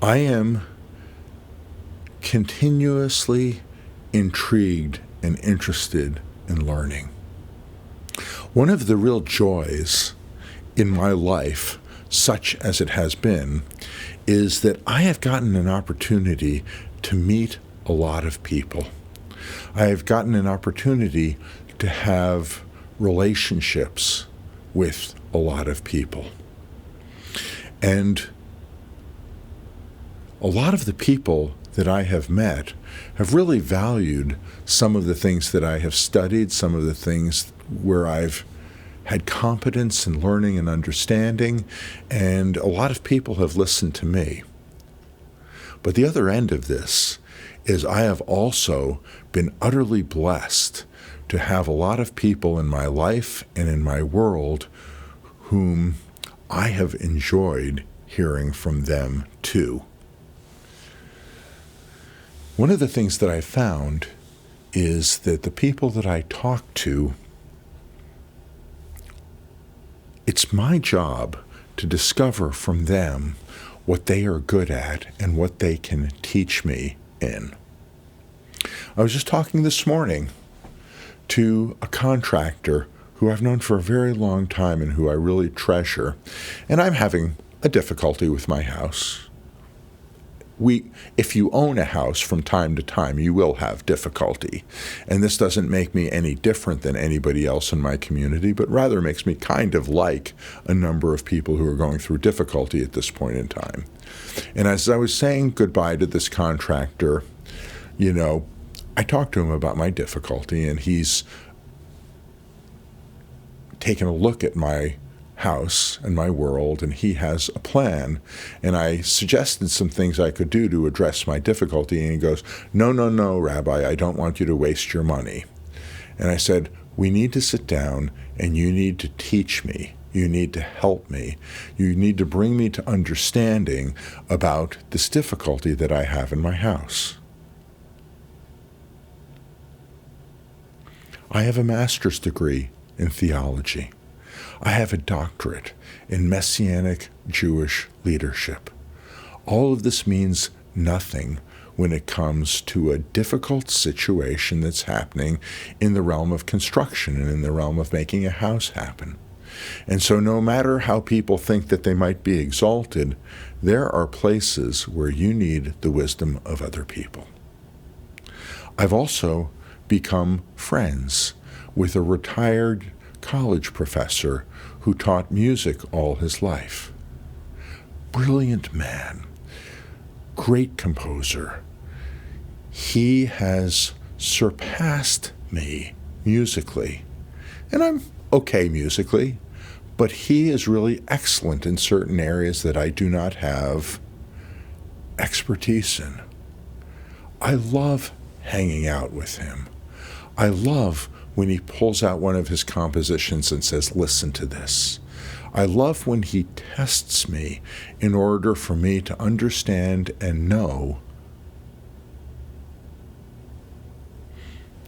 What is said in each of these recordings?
I am continuously intrigued and interested in learning. One of the real joys in my life, such as it has been, is that I have gotten an opportunity to meet a lot of people. I have gotten an opportunity to have relationships with a lot of people. And a lot of the people that I have met have really valued some of the things that I have studied, some of the things where I've had competence in learning and understanding, and a lot of people have listened to me. But the other end of this is I have also been utterly blessed to have a lot of people in my life and in my world whom I have enjoyed hearing from them too. One of the things that I found is that the people that I talk to, it's my job to discover from them what they are good at and what they can teach me in. I was just talking this morning to a contractor who I've known for a very long time and who I really treasure, and I'm having a difficulty with my house. If you own a house from time to time, you will have difficulty. And this doesn't make me any different than anybody else in my community, but rather makes me kind of like a number of people who are going through difficulty at this point in time. And as I was saying goodbye to this contractor, I talked to him about my difficulty, and he's taken a look at my house and my world, and he has a plan. And I suggested some things I could do to address my difficulty, and he goes, No, Rabbi, I don't want you to waste your money. And I said, we need to sit down, and you need to teach me. You need to help me. You need to bring me to understanding about this difficulty that I have in my house. I have a master's degree in theology. I have a doctorate in Messianic Jewish leadership. All of this means nothing when it comes to a difficult situation that's happening in the realm of construction and in the realm of making a house happen. And so no matter how people think that they might be exalted, there are places where you need the wisdom of other people. I've also become friends with a retired college professor who taught music all his life. Brilliant man, great composer. He has surpassed me musically, and I'm okay musically, but he is really excellent in certain areas that I do not have expertise in. I love hanging out with him. I love when he pulls out one of his compositions and says, listen to this. I love when he tests me in order for me to understand and know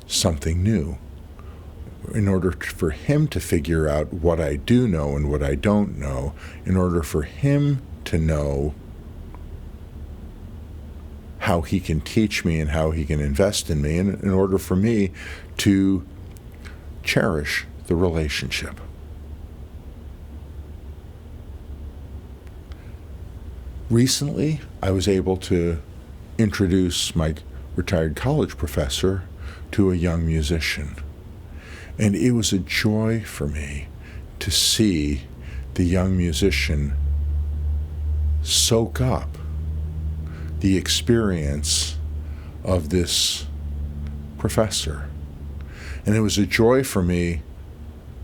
something new, in order for him to figure out what I do know and what I don't know, in order for him to know how he can teach me and how he can invest in me, and in order for me to cherish the relationship. Recently, I was able to introduce my retired college professor to a young musician. And it was a joy for me to see the young musician soak up the experience of this professor. And it was a joy for me,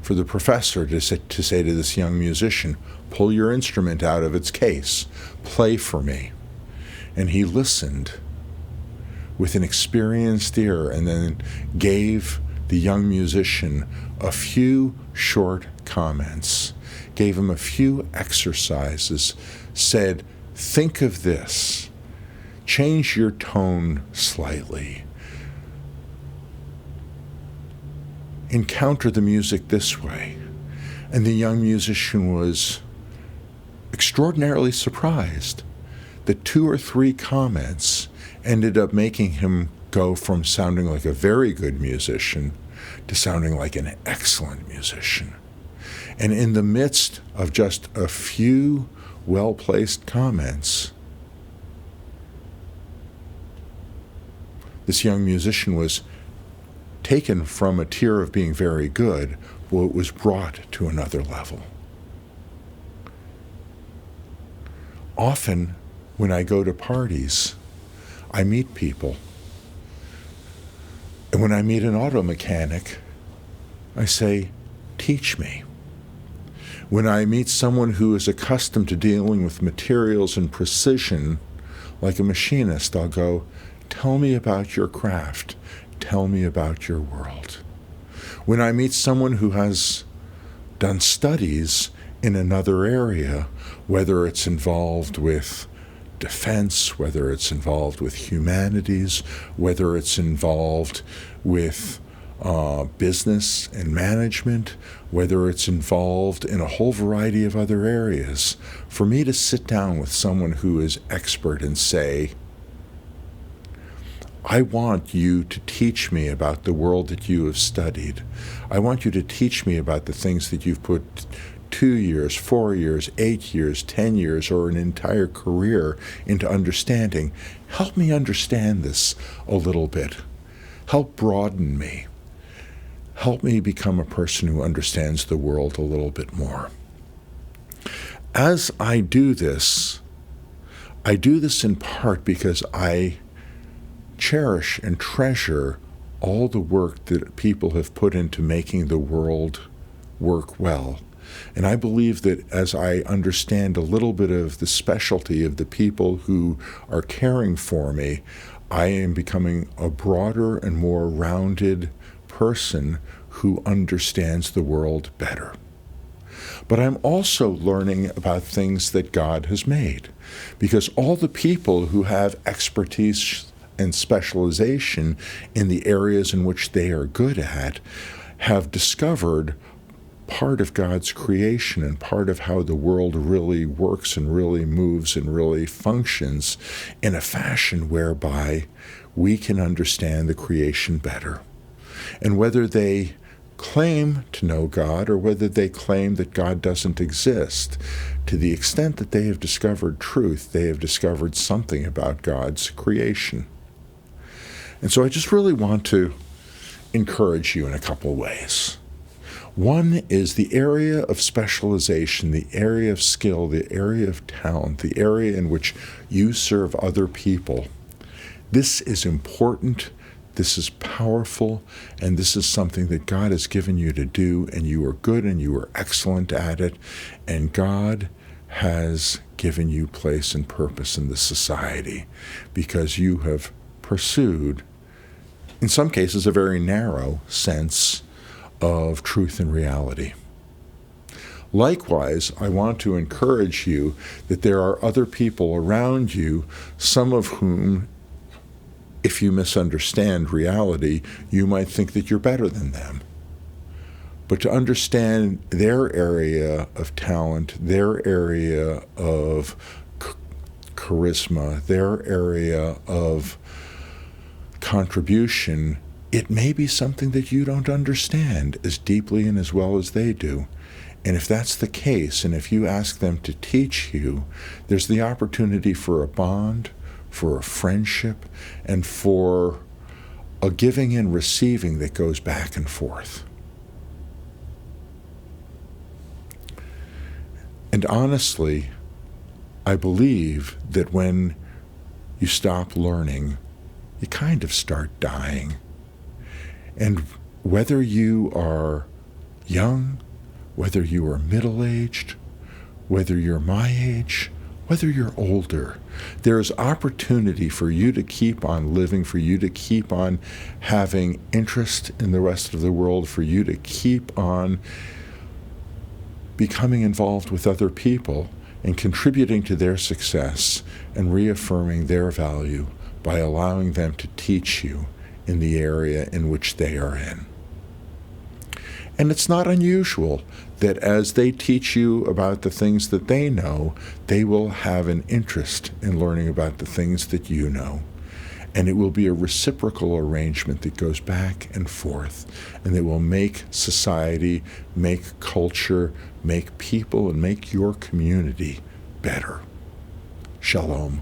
for the professor to say to this young musician, pull your instrument out of its case, play for me. And he listened with an experienced ear and then gave the young musician a few short comments, gave him a few exercises, said, think of this, change your tone slightly, encounter the music this way. And the young musician was extraordinarily surprised that 2 or 3 comments ended up making him go from sounding like a very good musician to sounding like an excellent musician. And in the midst of just a few well-placed comments, this young musician was taken from a tier of being very good, well, it was brought to another level. Often, when I go to parties, I meet people. And when I meet an auto mechanic, I say, teach me. When I meet someone who is accustomed to dealing with materials and precision, like a machinist, I'll go, tell me about your craft. Tell me about your world. When I meet someone who has done studies in another area, whether it's involved with defense, whether it's involved with humanities, whether it's involved with business and management, whether it's involved in a whole variety of other areas, for me to sit down with someone who is expert and say, I want you to teach me about the world that you have studied. I want you to teach me about the things that you've put 2 years, 4 years, 8 years, 10 years, or an entire career into understanding. Help me understand this a little bit. Help broaden me. Help me become a person who understands the world a little bit more. As I do this in part because I cherish and treasure all the work that people have put into making the world work well. And I believe that as I understand a little bit of the specialty of the people who are caring for me, I am becoming a broader and more rounded person who understands the world better. But I'm also learning about things that God has made, because all the people who have expertise and specialization in the areas in which they are good at have discovered part of God's creation and part of how the world really works and really moves and really functions in a fashion whereby we can understand the creation better. And whether they claim to know God or whether they claim that God doesn't exist, to the extent that they have discovered truth, they have discovered something about God's creation. And so I just really want to encourage you in a couple ways. One is the area of specialization, the area of skill, the area of talent, the area in which you serve other people. This is important, this is powerful, and this is something that God has given you to do, and you are good and you are excellent at it, and God has given you place and purpose in this society because you have pursued, in some cases, a very narrow sense of truth and reality. Likewise, I want to encourage you that there are other people around you, some of whom, if you misunderstand reality, you might think that you're better than them. But to understand their area of talent, their area of charisma, their area of contribution, it may be something that you don't understand as deeply and as well as they do. And if that's the case, and if you ask them to teach you, there's the opportunity for a bond, for a friendship, and for a giving and receiving that goes back and forth. And honestly, I believe that when you stop learning, you kind of start dying. And whether you are young, whether you are middle-aged, whether you're my age, whether you're older, there's opportunity for you to keep on living, for you to keep on having interest in the rest of the world, for you to keep on becoming involved with other people and contributing to their success and reaffirming their value by allowing them to teach you in the area in which they are in. And it's not unusual that as they teach you about the things that they know, they will have an interest in learning about the things that you know. And it will be a reciprocal arrangement that goes back and forth. And that will make society, make culture, make people, and make your community better. Shalom.